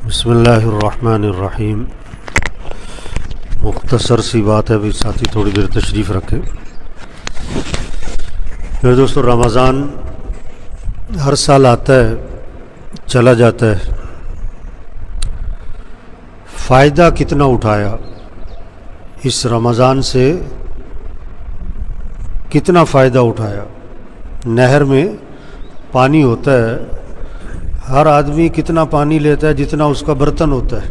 بسم اللہ الرحمن الرحیم۔ مختصر سی بات ہے بھی ساتھی تھوڑی دیر تشریف رکھیں۔ میرے دوستو، رمضان ہر سال آتا ہے چلا جاتا ہے، فائدہ کتنا اٹھایا اس رمضان سے، کتنا فائدہ اٹھایا۔ نہر میں پانی ہوتا ہے، ہر آدمی کتنا پانی لیتا ہے جتنا اس کا برتن ہوتا ہے،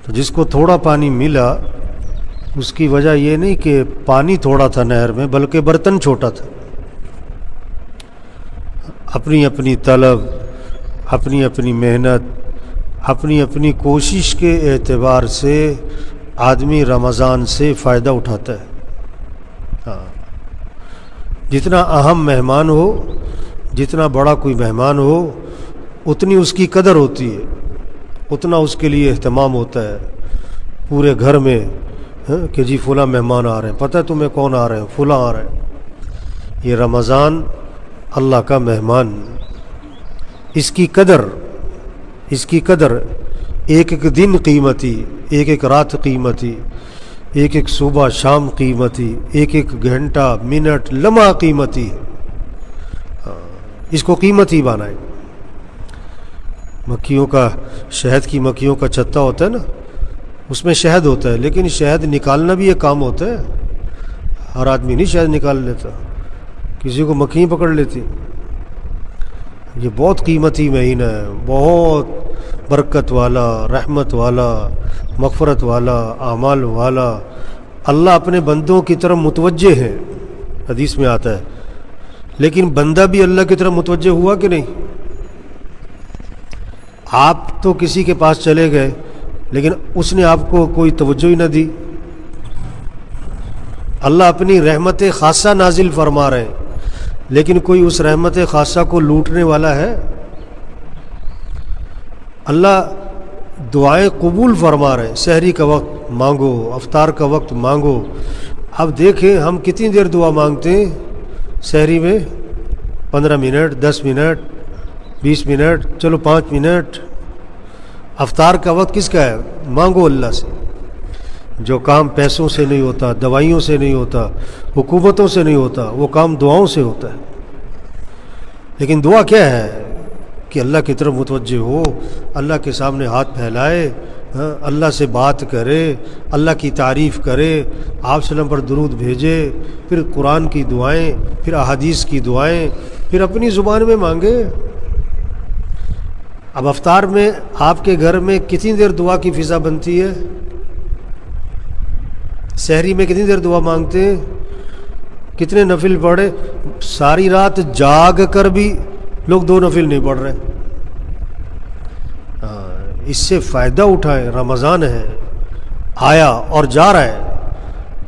تو جس کو تھوڑا پانی ملا اس کی وجہ یہ نہیں کہ پانی تھوڑا تھا نہر میں، بلکہ برتن چھوٹا تھا۔ اپنی اپنی طلب، اپنی اپنی محنت، اپنی اپنی کوشش کے اعتبار سے آدمی رمضان سے فائدہ اٹھاتا ہے۔ جتنا اہم مہمان ہو، جتنا بڑا کوئی مہمان ہو، اتنی اس کی قدر ہوتی ہے، اتنا اس کے لیے اہتمام ہوتا ہے پورے گھر میں کہ جی فلاں مہمان آ رہے ہیں، پتہ ہے تمہیں کون آ رہے ہیں؟ فلاں آ رہے ہیں۔ یہ رمضان اللہ کا مہمان، اس کی قدر ایک ایک دن قیمتی، ایک ایک رات قیمتی، ایک ایک صبح شام قیمتی، ایک ایک گھنٹہ منٹ لمحہ قیمتی، اس کو قیمتی بنائے۔ مکھیوں کا، شہد کی مکھیوں کا چھتا ہوتا ہے نا، اس میں شہد ہوتا ہے، لیکن شہد نکالنا بھی ایک کام ہوتا ہے۔ ہر آدمی نہیں شہد نکال لیتا، کسی کو مکھی پکڑ لیتی۔ یہ بہت قیمتی مہینہ ہے، بہت برکت والا، رحمت والا، مغفرت والا، اعمال والا۔ اللہ اپنے بندوں کی طرف متوجہ ہے، حدیث میں آتا ہے، لیکن بندہ بھی اللہ کی طرف متوجہ ہوا کہ نہیں؟ آپ تو کسی کے پاس چلے گئے لیکن اس نے آپ کو کوئی توجہ ہی نہ دی۔ اللہ اپنی رحمت خاصہ نازل فرما رہے ہیں، لیکن کوئی اس رحمت خاصہ کو لوٹنے والا ہے؟ اللہ دعائیں قبول فرما رہے ہیں، سحری کا وقت مانگو، افطار کا وقت مانگو۔ اب دیکھیں ہم کتنی دیر دعا مانگتے ہیں سحری میں؟ 15 منٹ، 10 منٹ، 20 منٹ، چلو 5 منٹ۔ افطار کا وقت کس کا ہے؟ مانگو اللہ سے۔ جو کام پیسوں سے نہیں ہوتا، دوائیوں سے نہیں ہوتا، حکومتوں سے نہیں ہوتا، وہ کام دعاؤں سے ہوتا ہے۔ لیکن دعا کیا ہے؟ کہ اللہ کی طرف متوجہ ہو، اللہ کے سامنے ہاتھ پھیلائے، اللہ سے بات کرے، اللہ کی تعریف کرے، آپ صلی اللہ علیہ وسلم پر درود بھیجے، پھر قرآن کی دعائیں، پھر احادیث کی دعائیں، پھر اپنی زبان میں مانگے۔ اب افطار میں آپ کے گھر میں کتنی دیر دعا کی فضا بنتی ہے؟ سحری میں کتنی دیر دعا مانگتے ہیں؟ کتنے نفل پڑھے؟ ساری رات جاگ کر بھی لوگ 2 نفل نہیں پڑھ رہے۔ اس سے فائدہ اٹھائیں، رمضان ہے، آیا اور جا رہا ہے۔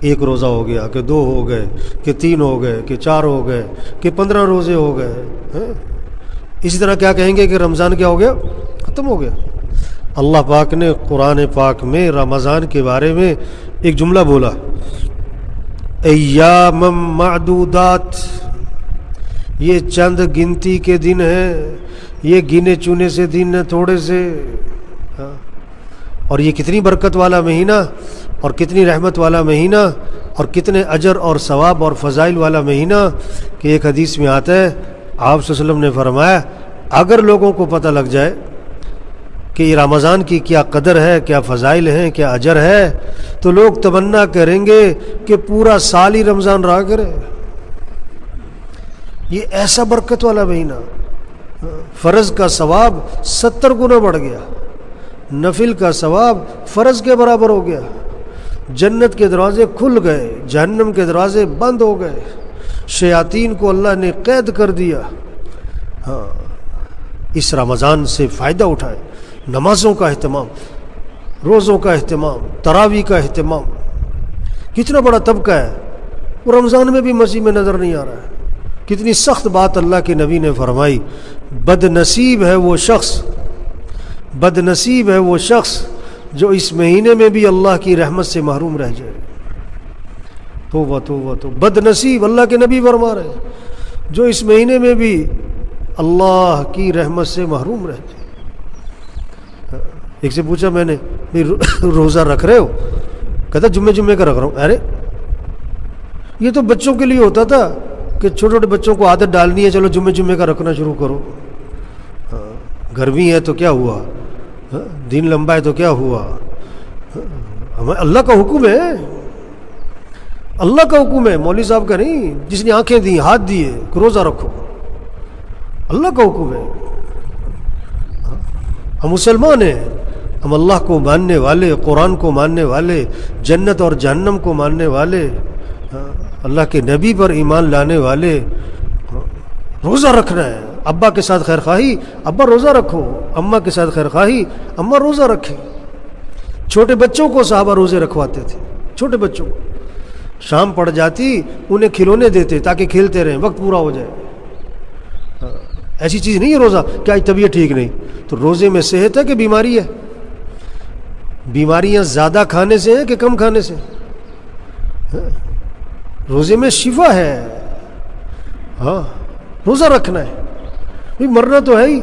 1 روزہ ہو گیا کہ 2 ہو گئے کہ 3 ہو گئے کہ 4 ہو گئے کہ 15 روزے ہو گئے۔ اسی طرح کیا کہیں گے کہ رمضان کیا ہو گیا؟ ختم ہو گیا۔ اللہ پاک نے قرآن پاک میں رمضان کے بارے میں ایک جملہ بولا، ایام معدودات، یہ چند گنتی کے دن ہیں، یہ گنے چنے سے دن ہیں، تھوڑے سے۔ اور یہ کتنی برکت والا مہینہ اور کتنی رحمت والا مہینہ اور کتنے اجر اور ثواب اور فضائل والا مہینہ کہ ایک حدیث میں آتا ہے، آپ صلی اللہ علیہ وسلم نے فرمایا اگر لوگوں کو پتہ لگ جائے کہ یہ رمضان کی کیا قدر ہے، کیا فضائل ہیں، کیا اجر ہے، تو لوگ تمنا کریں گے کہ پورا سال ہی رمضان رہا کرے۔ یہ ایسا برکت والا مہینہ، فرض کا ثواب 70 گنا بڑھ گیا، نفل کا ثواب فرض کے برابر ہو گیا، جنت کے دروازے کھل گئے، جہنم کے دروازے بند ہو گئے، شیاطین کو اللہ نے قید کر دیا۔ اس رمضان سے فائدہ اٹھائے، نمازوں کا اہتمام، روزوں کا اہتمام، تراویح کا اہتمام۔ کتنا بڑا طبقہ ہے وہ رمضان میں بھی مسجد میں نظر نہیں آ رہا ہے۔ کتنی سخت بات اللہ کے نبی نے فرمائی، بد نصیب ہے وہ شخص، بد نصیب ہے وہ شخص جو اس مہینے میں بھی اللہ کی رحمت سے محروم رہ جائے۔ توبہ توبہ توبہ، بد نصیب، اللہ کے نبی فرما رہے ہیں، جو اس مہینے میں بھی اللہ کی رحمت سے محروم رہتے۔ ایک سے پوچھا میں نے بھائی روزہ رکھ رہے ہو؟ کہتا جمعے کا رکھ رہا ہوں۔ ارے یہ تو بچوں کے لیے ہوتا تھا کہ چھوٹے چھوٹے بچوں کو عادت ڈالنی ہے، چلو جمعے کا رکھنا شروع کرو، گرمی ہے تو کیا ہوا، دن لمبا ہے تو کیا ہوا، ہمیں اللہ کا حکم ہے، اللہ کا حکم ہے، مولوی صاحب کا نہیں، جس نے آنکھیں دی ہاتھ دیے کہ روزہ رکھو، اللہ کا حکم ہے۔ ہم مسلمان ہیں، ہم اللہ کو ماننے والے، قرآن کو ماننے والے، جنت اور جہنم کو ماننے والے، اللہ کے نبی پر ایمان لانے والے، روزہ رکھنا ہے۔ ابا کے ساتھ خیر خواہی، ابا روزہ رکھو، اماں کے ساتھ خیر خواہی، اماں روزہ رکھیں۔ چھوٹے بچوں کو صحابہ روزے رکھواتے تھے، چھوٹے بچوں کو شام پڑ جاتی انہیں کھلونے دیتے تاکہ کھیلتے رہیں، وقت پورا ہو جائے۔ ایسی چیز نہیں ہے روزہ کہ آج طبیعت ٹھیک نہیں، تو روزے میں صحت ہے کہ بیماری ہے؟ بیماریاں زیادہ کھانے سے ہیں کہ کم کھانے سے؟ روزے میں شفا ہے۔ ہاں روزہ رکھنا ہے، بھائی مرنا تو ہے ہی،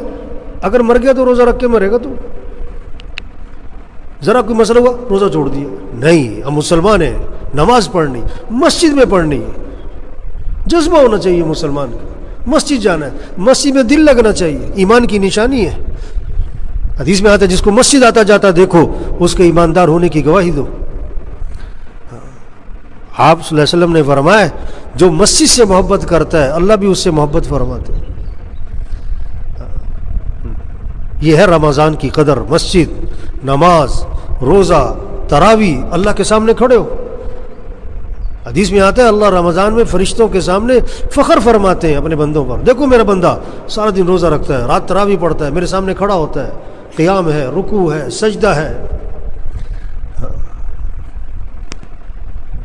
اگر مر گیا تو روزہ رکھ کے مرے گا تو، ذرا کوئی مسئلہ ہوا روزہ چھوڑ دیا، نہیں، ہم مسلمان ہیں، نماز پڑھنی، مسجد میں پڑھنی، جذبہ ہونا چاہیے مسلمان کا، مسجد جانا ہے، مسجد میں دل لگنا چاہیے، ایمان کی نشانی ہے۔ حدیث میں آتا ہے جس کو مسجد آتا جاتا دیکھو اس کے ایماندار ہونے کی گواہی دو۔ آپ صلی اللہ علیہ وسلم نے فرمایا جو مسجد سے محبت کرتا ہے اللہ بھی اس سے محبت فرماتے ہیں۔ یہ ہے رمضان کی قدر، مسجد، نماز، روزہ، تراویح، اللہ کے سامنے کھڑے ہو۔ حدیث میں آتا ہے اللہ رمضان میں فرشتوں کے سامنے فخر فرماتے ہیں اپنے بندوں پر، دیکھو میرا بندہ سارا دن روزہ رکھتا ہے، رات تراویح پڑھتا ہے، میرے سامنے کھڑا ہوتا ہے، قیام ہے، رکوع ہے، سجدہ ہے۔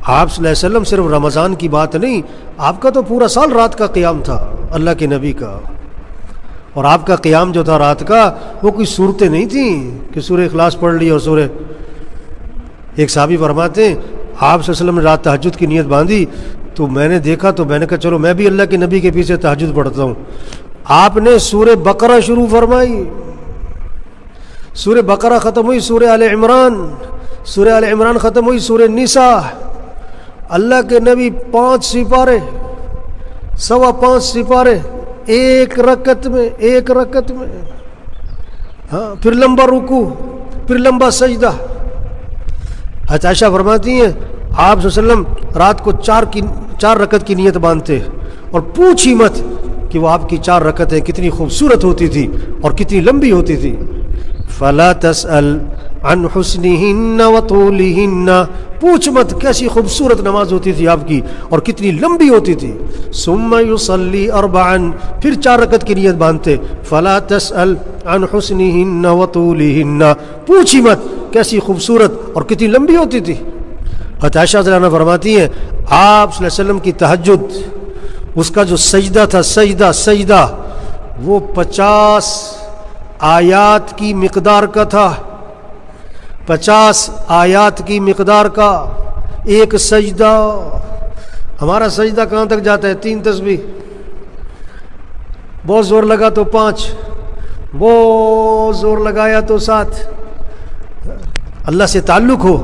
آپ صلی اللہ علیہ وسلم صرف رمضان کی بات نہیں، آپ کا تو پورا سال رات کا قیام تھا اللہ کے نبی کا، اور آپ کا قیام جو تھا رات کا وہ کوئی صورتیں نہیں تھیں کہ سورہ اخلاص پڑھ لی اور سورہ، ایک صحابی فرماتے ہیں آپ صلی اللہ علیہ وسلم نے رات تہجد کی نیت باندھی تو میں نے دیکھا تو میں نے کہا چلو میں بھی اللہ کے نبی کے پیچھے تہجد پڑھتا ہوں۔ آپ نے سورہ بقرہ شروع فرمائی، سورہ بقرہ ختم ہوئی سورہ آل عمران، سورہ آل عمران ختم ہوئی سورہ نساء، اللہ کے نبی 5 سپارے، 5.25 سپارے ایک رکعت میں، ہاں، پھر لمبا رکوع، پھر لمبا سجدہ۔ حضرت عائشہ فرماتی ہیں آپ صلی اللہ علیہ وسلم رات کو 4 رکعت کی نیت باندھتے، اور پوچھی مت کہ وہ آپ کی 4 رکعتیں کتنی خوبصورت ہوتی تھی اور کتنی لمبی ہوتی تھی۔ فلا تسأل عن حسنہن وطولہن، پوچھ مت کیسی خوبصورت نماز ہوتی تھی آپ کی اور کتنی لمبی ہوتی تھی۔ ثم یصلی 4، پھر 4 رکعت کی نیت باندھتے، فلا تسأل عن حسنہن وطولہن، پوچھی مت کیسی خوبصورت اور کتنی لمبی ہوتی تھی۔ حضرت عائشہ رضی اللہ عنہا فرماتی ہیں آپ صلی اللہ علیہ وسلم کی تہجد، اس کا جو سجدہ تھا، سجدہ وہ 50 آیات کی مقدار کا تھا، 50 آیات کی مقدار کا ایک سجدہ۔ ہمارا سجدہ کہاں تک جاتا ہے؟ 3 تسبیح، بہت زور لگا تو 5، بہت زور لگایا تو 7۔ اللہ سے تعلق ہو،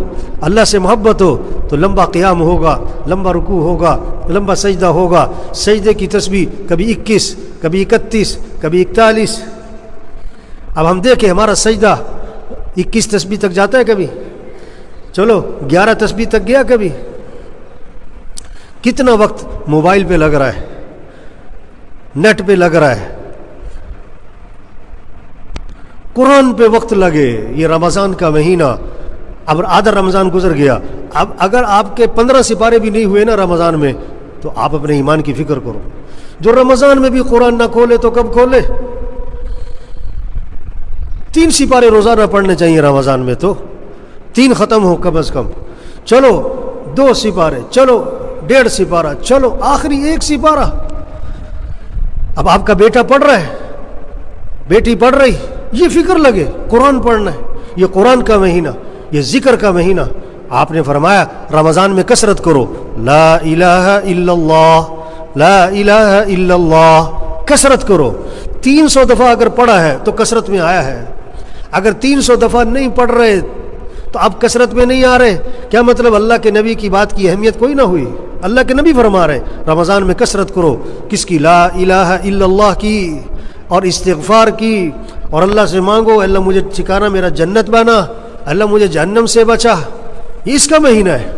اللہ سے محبت ہو تو لمبا قیام ہوگا، لمبا رکوع ہوگا، لمبا سجدہ ہوگا۔ سجدے کی تسبیح کبھی 21، کبھی 31، کبھی 41۔ اب ہم دیکھیں ہمارا سجدہ 21 تسبیح تک جاتا ہے کبھی؟ چلو 11 تسبیح تک گیا کبھی؟ کتنا وقت موبائل پہ لگ رہا ہے، نیٹ پہ لگ رہا ہے، قرآن پہ وقت لگے۔ یہ رمضان کا مہینہ، اب آدھا رمضان گزر گیا، اب اگر آپ کے 15 سپارے بھی نہیں ہوئے نا رمضان میں تو آپ اپنے ایمان کی فکر کرو۔ جو رمضان میں بھی قرآن نہ کھولے تو کب کھولے؟ 3 سپارے روزانہ پڑھنے چاہیے رمضان میں، تو 3 ختم ہو کم از کم، چلو 2 سپارے، چلو 1.5 سپارہ، چلو آخری 1 سپارہ۔ اب آپ کا بیٹا پڑھ رہا ہے، بیٹی پڑھ رہی، یہ فکر لگے قرآن پڑھنا ہے، یہ قرآن کا مہینہ، یہ ذکر کا مہینہ۔ آپ نے فرمایا رمضان میں کثرت کرو، لا الہ الا اللہ، لا الہ الا اللہ، کثرت کرو۔ 300 دفعہ اگر پڑھا ہے تو کثرت میں آیا ہے۔ اگر 300 دفعہ نہیں پڑھ رہے تو اب کثرت میں نہیں آ رہے، کیا مطلب اللہ کے نبی کی بات کی اہمیت کوئی نہ ہوئی؟ اللہ کے نبی فرما رہے رمضان میں کثرت کرو، کس کی؟ لا الہ الا اللہ کی اور استغفار کی، اور اللہ سے مانگو اللہ مجھے ٹھکانہ میرا جنت بنا، اللہ مجھے جہنم سے بچا۔ یہ اس کا مہینہ ہے۔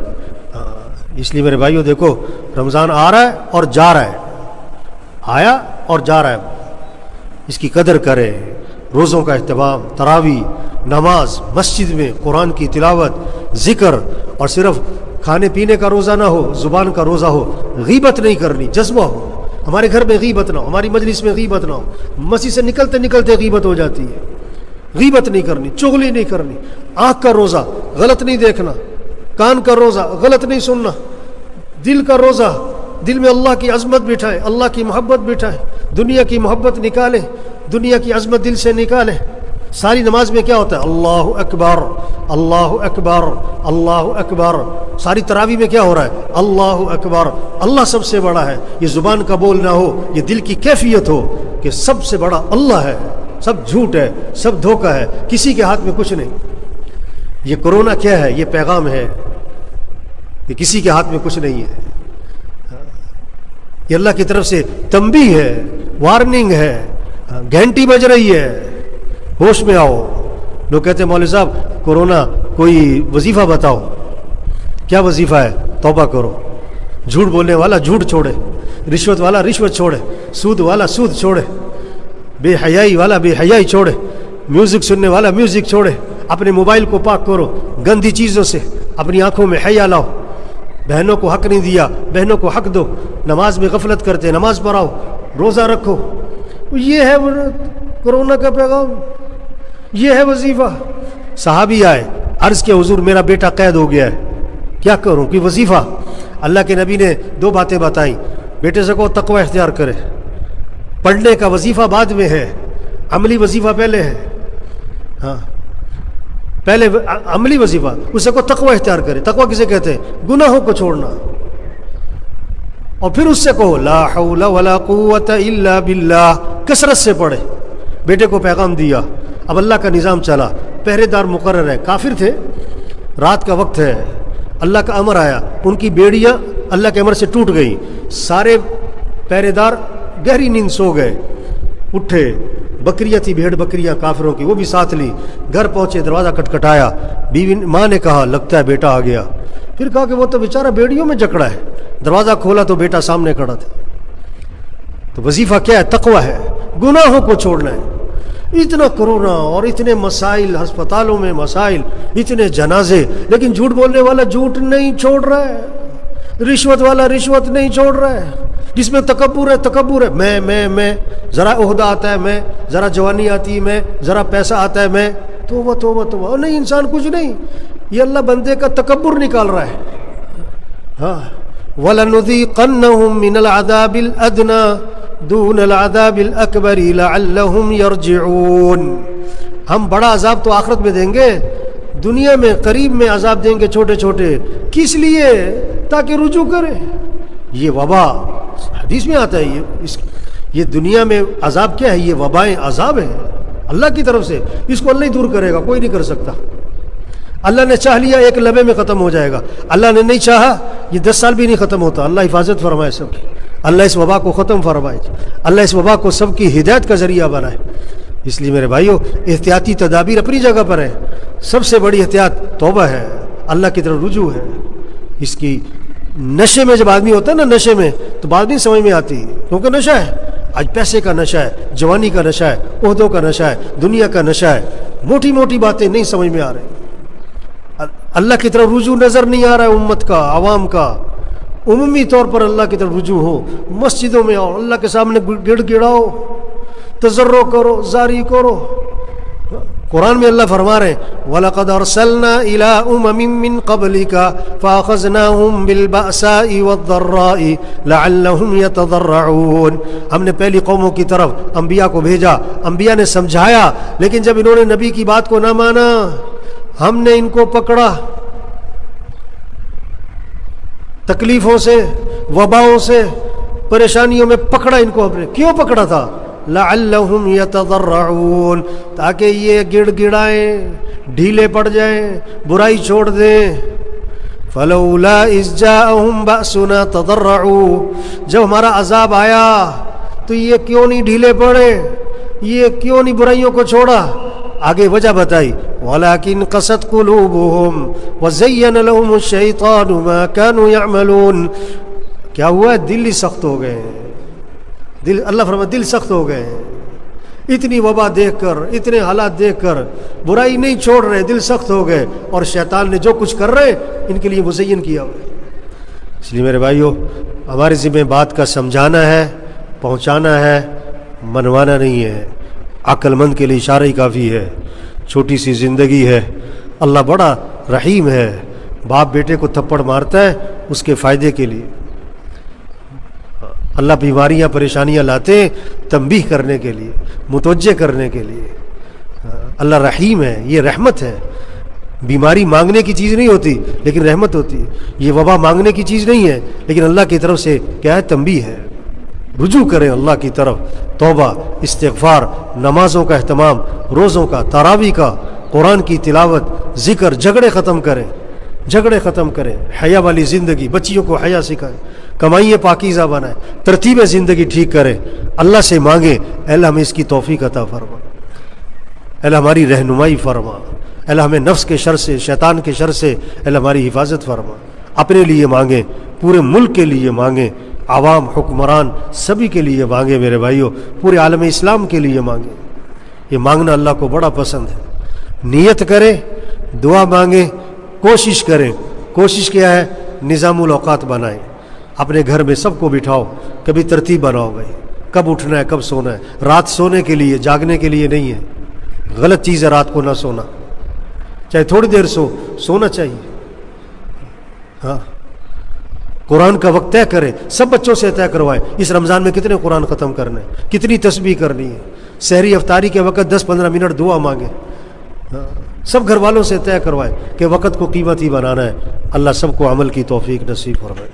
اس لیے میرے بھائیوں دیکھو، رمضان آ رہا ہے اور جا رہا ہے، آیا اور جا رہا ہے، اس کی قدر کرے۔ روزوں کا اہتمام، تراویح، نماز، مسجد میں قرآن کی تلاوت، ذکر، اور صرف کھانے پینے کا روزہ نہ ہو، زبان کا روزہ ہو، غیبت نہیں کرنی، جذبہ ہو۔ ہمارے گھر میں غیبت نہ ہو، ہماری مجلس میں غیبت نہ ہو، مسجد سے نکلتے نکلتے غیبت ہو جاتی ہے۔ غیبت نہیں کرنی، چغلی نہیں کرنی، آنکھ کا روزہ غلط نہیں دیکھنا، کان کا روزہ غلط نہیں سننا، دل کا روزہ دل میں اللہ کی عظمت بٹھائیں، اللہ کی محبت بٹھائیں، دنیا کی محبت نکالیں، دنیا کی عظمت دل سے نکالیں۔ ساری نماز میں کیا ہوتا ہے؟ اللہ اکبر، اللہ اکبر، اللہ اکبر۔ ساری تراویح میں کیا ہو رہا ہے؟ اللہ اکبر، اللہ سب سے بڑا ہے۔ یہ زبان کا بول نہ ہو، یہ دل کی کیفیت ہو کہ سب سے بڑا اللہ ہے، سب جھوٹ ہے، سب دھوکہ ہے، کسی کے ہاتھ میں کچھ نہیں۔ یہ کرونا کیا ہے؟ یہ پیغام ہے کہ کسی کے ہاتھ میں کچھ نہیں ہے، یہ اللہ کی طرف سے تنبیہ ہے، وارننگ ہے، گھنٹی بج رہی ہے، ہوش میں آؤ۔ لوگ کہتے ہیں مولوی صاحب کورونا کوئی وظیفہ بتاؤ۔ کیا وظیفہ ہے؟ توبہ کرو۔ جھوٹ بولنے والا جھوٹ چھوڑے، رشوت والا رشوت چھوڑے، سود والا سود چھوڑے، بے حیائی والا بے حیائی چھوڑے، میوزک سننے والا میوزک چھوڑے، اپنے موبائل کو پاک کرو گندی چیزوں سے، اپنی آنکھوں میں حیا لاؤ۔ بہنوں کو حق نہیں دیا، بہنوں کو حق دو۔ نماز میں غفلت کرتے، نماز پڑھاؤ، روزہ رکھو۔ یہ ہے کرونا کا پیغام، یہ ہے وظیفہ۔ صحابی آئے، عرض کیا حضور میرا بیٹا قید ہو گیا ہے، کیا کروں؟ کوئی وظیفہ؟ اللہ کے نبی نے 2 باتیں بتائیں، بیٹے سے کہو تقوی اختیار کرے، پڑھنے کا وظیفہ بعد میں ہے، عملی وظیفہ پہلے ہے۔ ہاں پہلے عملی وظیفہ، اس سے کو تقوی اختیار کرے۔ تقوی کسے کہتے ہیں؟ گناہوں کو چھوڑنا۔ اور پھر اس سے کہو لا حول ولا قوت الا باللہ، کثرت سے پڑھے۔ بیٹے کو پیغام دیا، اب اللہ کا نظام چلا، پہرے دار مقرر ہے۔ کافر تھے، رات کا وقت ہے، اللہ کا امر آیا، ان کی بیڑیاں اللہ کے امر سے ٹوٹ گئیں، سارے پہرے دار گہری نیند سو گئے، اٹھے، بکریاں تھی، بھیڑ بکریاں کافروں کی، وہ بھی ساتھ لی، گھر پہنچے، دروازہ کٹکھٹایا، بیوی ماں نے کہا لگتا ہے بیٹا آ گیا۔ پھر کہا کہ وہ تو بیچارہ بیڑیوں میں جکڑا ہے۔ دروازہ کھولا تو بیٹا سامنے کھڑا تھا۔ تو وظیفہ کیا ہے؟ تقوی ہے، گناہوں کو چھوڑنا ہے۔ اتنا کرونا اور اتنے مسائل، ہسپتالوں میں مسائل، اتنے جنازے، لیکن جھوٹ بولنے والا جھوٹ نہیں چھوڑ رہا ہے، رشوت والا رشوت نہیں چھوڑ رہا ہے، جس میں تکبر ہے تکبر ہے، میں ذرا عہدہ آتا ہے میں، ذرا جوانی آتی ہے میں، ذرا پیسہ آتا ہے میں، توبہ توبہ توبہ۔ نہیں، انسان کچھ نہیں، یہ اللہ بندے کا تکبر نکال رہا ہے۔ ہاں وَلَنُذِيقَنَّهُم مِّنَ الْعَذَابِ الْأَدْنَىٰ دُونَ الْعَذَابِ الْأَكْبَرِ لَعَلَّهُمْ يَرْجِعُونَ۔ ہم بڑا عذاب تو آخرت میں دیں گے، دنیا میں قریب میں عذاب دیں گے چھوٹے چھوٹے، کس لیے؟ تاکہ رجوع کریں۔ یہ وبا حدیث میں آتا ہے، یہ دنیا میں عذاب کیا ہے؟ یہ وبائیں عذاب ہیں اللہ کی طرف سے، اس کو اللہ ہی دور کرے گا، کوئی نہیں کر سکتا۔ اللہ نے چاہ لیا ایک لمحے میں ختم ہو جائے گا، اللہ نے نہیں چاہا یہ 10 سال بھی نہیں ختم ہوتا۔ اللہ حفاظت فرمائے سب کی، اللہ اس وبا کو ختم فرمائے، اللہ اس وبا کو سب کی ہدایت کا ذریعہ بنائے۔ اس لیے میرے بھائیوں، احتیاطی تدابیر اپنی جگہ پر ہیں، سب سے بڑی احتیاط توبہ ہے، اللہ کی طرف رجوع ہے۔ اس کی نشے میں جب آدمی ہوتا ہے نا، نشے میں تو بات نہیں سمجھ میں آتی، کیونکہ نشہ ہے، آج پیسے کا نشہ ہے، جوانی کا نشہ ہے، عہدوں کا نشہ ہے، دنیا کا نشہ ہے، موٹی موٹی باتیں نہیں سمجھ میں آ رہی، اللہ کی طرف رجوع نظر نہیں آ رہا ہے امت کا، عوام کا۔ عمومی طور پر اللہ کی طرف رجوع ہو، مسجدوں میں آؤ، اللہ کے سامنے گڑ گڑاؤ، تضرع کرو، زاری کرو۔ قرآن میں اللہ فرما رہے ہیں وَلَقَدْ أَرْسَلْنَا إِلَىٰ أُمَمٍ مِّن قَبْلِكَ فَأَخَذْنَاهُمْ بِالْبَأْسَاءِ وَالضَّرَّاءِ لَعَلَّهُمْ يَتَضَرَّعُونَ۔ ہم نے پہلی قوموں کی طرف انبیاء کو بھیجا، انبیاء نے سمجھایا، لیکن جب انہوں نے نبی کی بات کو نہ مانا، ہم نے ان کو پکڑا، تکلیفوں سے، وباؤں سے، پریشانیوں میں پکڑا ان کو۔ ہم نے کیوں پکڑا تھا؟ لعلہم یتضرعون، تاکہ یہ گڑ گڑائیں، ڈھیلے پڑ جائیں، برائی چھوڑ دیں۔ فلولا اذ جاءہم بأسنا تضرعوا، جب ہمارا عذاب آیا تو یہ کیوں نہیں ڈھیلے پڑے، یہ کیوں نہیں برائیوں کو چھوڑا؟ آگے وجہ بتائی، وَلَكِنْ قَسَتْ قُلُوبُهُمْ وَزَيَّنَ لَهُمُ الشَّيْطَانُ مَا كَانُوا يَعْمَلُونَ۔ کیا ہوا ہے؟ دل ہی سخت ہو گئے ہیں، دل، اللہ فرماتا دل سخت ہو گئے ہیں، اتنی وبا دیکھ کر، اتنے حالات دیکھ کر برائی نہیں چھوڑ رہے، دل سخت ہو گئے، اور شیطان نے جو کچھ کر رہے ان کے لیے مزین کیا ہوا ہے۔ اس لیے میرے بھائیو، ہمارے ذمہ بات کا سمجھانا ہے، پہنچانا ہے، منوانا نہیں ہے۔ عقل مند کے لیے اشارہ ہی کافی ہے، چھوٹی سی زندگی ہے۔ اللہ بڑا رحیم ہے، باپ بیٹے کو تھپڑ مارتا ہے اس کے فائدے کے لیے، اللہ بیماریاں پریشانیاں لاتے ہیں تنبیہ کرنے کے لیے، متوجہ کرنے کے لیے۔ اللہ رحیم ہے، یہ رحمت ہے۔ بیماری مانگنے کی چیز نہیں ہوتی لیکن رحمت ہوتی ہے، یہ وبا مانگنے کی چیز نہیں ہے لیکن اللہ کی طرف سے کیا ہے؟ تنبیہ ہے۔ رجوع کریں اللہ کی طرف، توبہ، استغفار، نمازوں کا اہتمام، روزوں کا، تراویح کا، قرآن کی تلاوت، ذکر، جھگڑے ختم کریں، جھگڑے ختم کریں، حیا والی زندگی، بچیوں کو حیا سکھائیں، کمائیے پاکیزہ بنائیں، ترتیب زندگی ٹھیک کریں، اللہ سے مانگیں، اے اللہ ہمیں اس کی توفیق عطا فرما، اے اللہ ہماری رہنمائی فرما، اے اللہ ہمیں نفس کے شر سے، شیطان کے شر سے اے اللہ ہماری حفاظت فرما۔ اپنے لیے مانگیں، پورے ملک کے لیے مانگیں، عوام، حکمران سبھی کے لیے مانگیں میرے بھائیوں، پورے عالم اسلام کے لیے مانگیں۔ یہ مانگنا اللہ کو بڑا پسند ہے۔ نیت کریں، دعا مانگیں، کوشش کریں۔ کوشش کیا ہے؟ نظام الاوقات بنائیں، اپنے گھر میں سب کو بٹھاؤ، کبھی ترتیب بناؤ بھائی، کب اٹھنا ہے، کب سونا ہے۔ رات سونے کے لیے، جاگنے کے لیے نہیں ہے، غلط چیز ہے رات کو نہ سونا، چاہے تھوڑی دیر سونا چاہیے۔ ہاں، قرآن کا وقت طے کریں، سب بچوں سے طے کروائیں، اس رمضان میں کتنے قرآن ختم کرنے، کتنی تسبیح کرنی ہے، سحری افطاری کے وقت 10-15 منٹ دعا مانگیں۔ سب گھر والوں سے طے کروائیں کہ وقت کو قیمتی بنانا ہے۔ اللہ سب کو عمل کی توفیق نصیب فرمائے۔